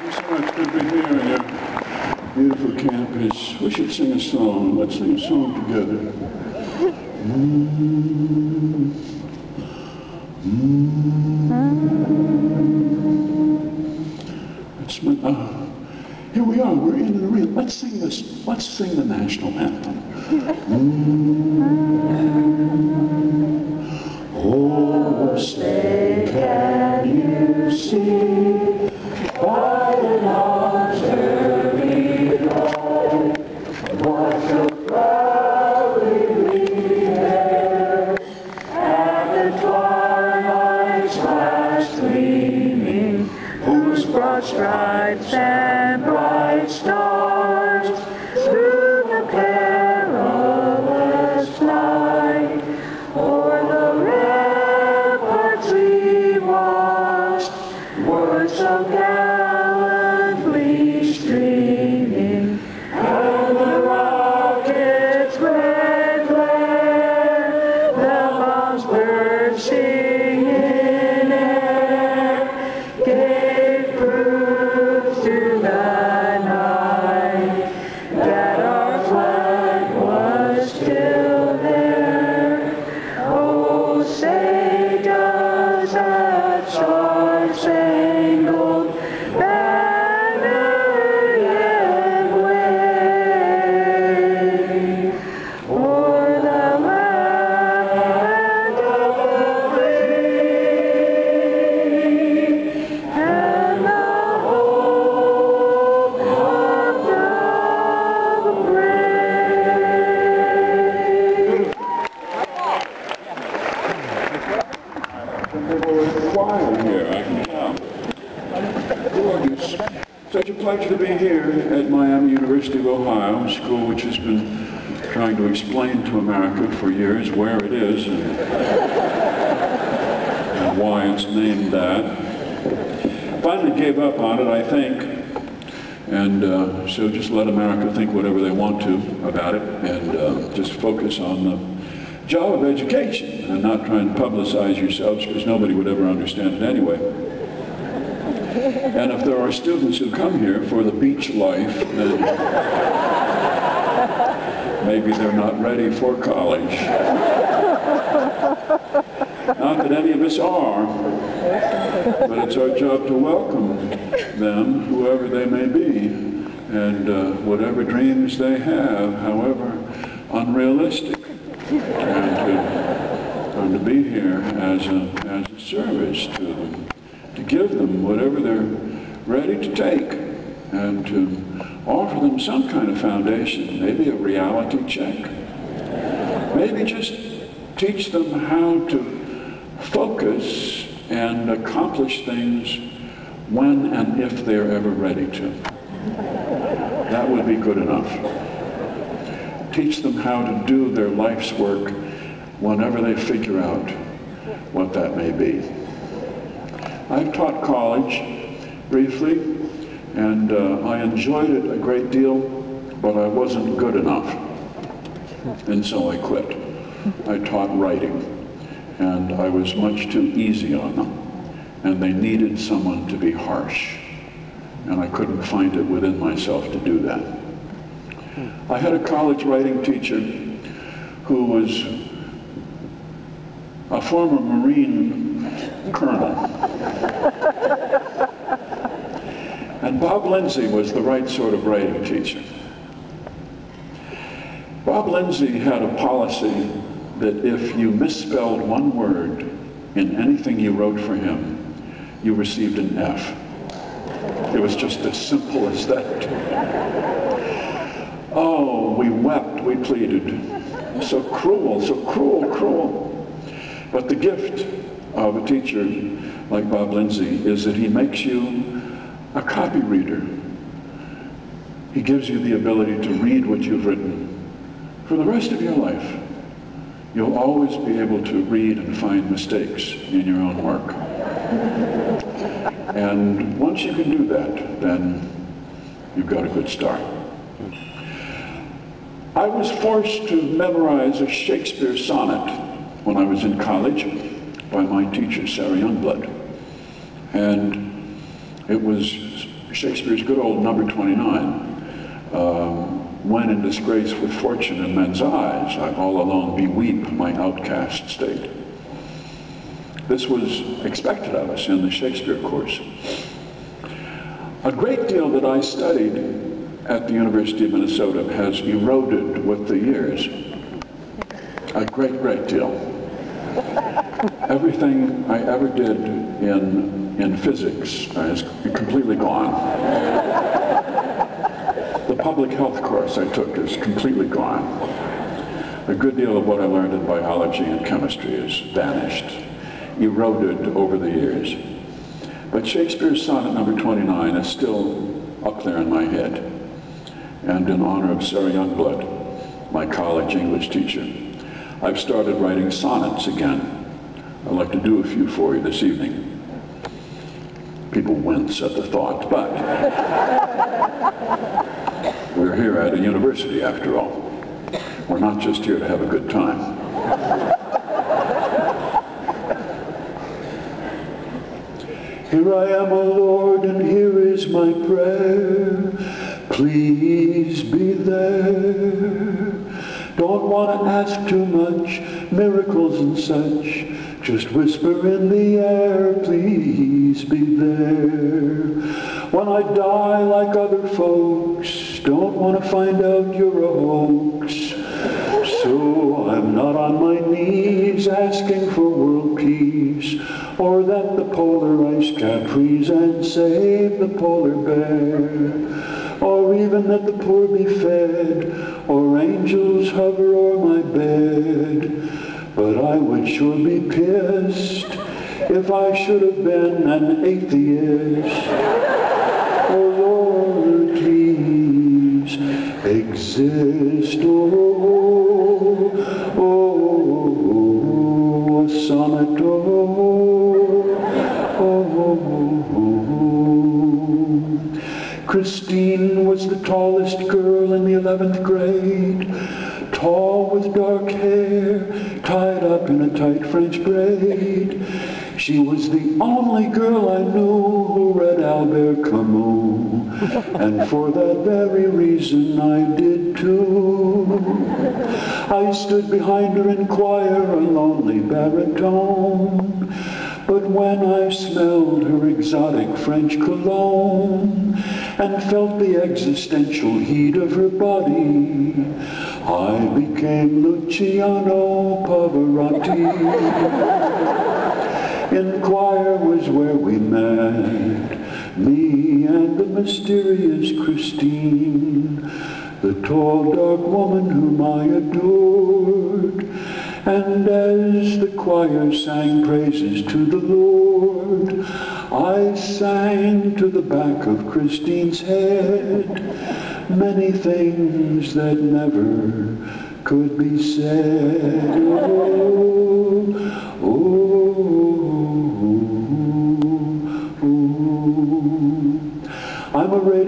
Thank you so much. Good to be here in your beautiful campus. We should sing a song. Let's sing a song together. Here we are. We're in the real. Let's sing this. Let's sing the national anthem. Oh, say, can you see by the dawn's early light what so proudly we bear, at the twilight's last gleaming, whose broad stripes and bright stars through the perilous night o'er the ramparts we watched were so gallantly streaming, and the rocket's red glare, the bombs bursting in air, gave proof to the night that our flag was still there. Oh, say does that star-spangled banner yet wave o'er the land of the free and the hope of the brave. People in the choir here, I can tell. Gorgeous. Such a pleasure to be here at Miami University of Ohio, a school which has been trying to explain to America for years where it is and why it's named that. Finally gave up on it, I think, and so just let America think whatever they want to about it and just focus on the job of education and not try and publicize yourselves, because nobody would ever understand it anyway. And if there are students who come here for the beach life, then maybe they're not ready for college. Not that any of us are, but it's our job to welcome them, whoever they may be, and whatever dreams they have, however unrealistic. And to be here as a service to them, to give them whatever they're ready to take, and to offer them some kind of foundation, maybe a reality check, maybe just teach them how to focus and accomplish things when and if they're ever ready to. That would be good enough. Teach them how to do their life's work whenever they figure out what that may be. I've taught college briefly, and I enjoyed it a great deal, but I wasn't good enough, and so I quit. I taught writing, and I was much too easy on them, and they needed someone to be harsh, and I couldn't find it within myself to do that. I had a college writing teacher who was a former Marine colonel. And Bob Lindsay was the right sort of writing teacher. Bob Lindsay had a policy that if you misspelled one word in anything you wrote for him, you received an F. It was just as simple as that. Oh, we wept, we pleaded. So cruel, cruel. But the gift of a teacher like Bob Lindsay is that he makes you a copy reader. He gives you the ability to read what you've written. For the rest of your life, you'll always be able to read and find mistakes in your own work. And once you can do that, then you've got a good start. I was forced to memorize a Shakespeare sonnet when I was in college by my teacher, Sarah Youngblood. And it was Shakespeare's good old number 29, when in disgrace with fortune in men's eyes, I all alone beweep my outcast state. This was expected of us in the Shakespeare course. A great deal that I studied at the University of Minnesota has eroded with the years. A great, great deal. Everything I ever did in physics is completely gone. The public health course I took is completely gone. A good deal of what I learned in biology and chemistry has vanished, eroded over the years. But Shakespeare's sonnet number 29 is still up there in my head. And in honor of Sarah Youngblood, my college English teacher, I've started writing sonnets again. I'd like to do a few for you this evening. People wince at the thought, but we're here at a university after all. We're not just here to have a good time. Here I am, O Lord, and here is my prayer. Please be there. Don't want to ask too much, miracles and such. Just whisper in the air, please be there. When I die like other folks, don't want to find out you're a hoax. So I'm not on my knees asking for world peace, or that the polar ice cap freeze and save the polar bear, or even that the poor be fed, or angels hover o'er my bed. But I would sure be pissed if I should have been an atheist. Oh Lord, please exist. Oh, a sonnet. Christine was the tallest girl in the 11th grade, tall with dark hair, tied up in a tight French braid. She was the only girl I knew who read Albert Camus, and for that very reason I did too. I stood behind her in choir, a lonely baritone, but when I smelled her exotic French cologne and felt the existential heat of her body, I became Luciano Pavarotti. In choir was where we met, me and the mysterious Christine, the tall, dark woman whom I adored. And as the choir sang praises to the Lord, I sang to the back of Christine's head many things that never could be said. I'm a radio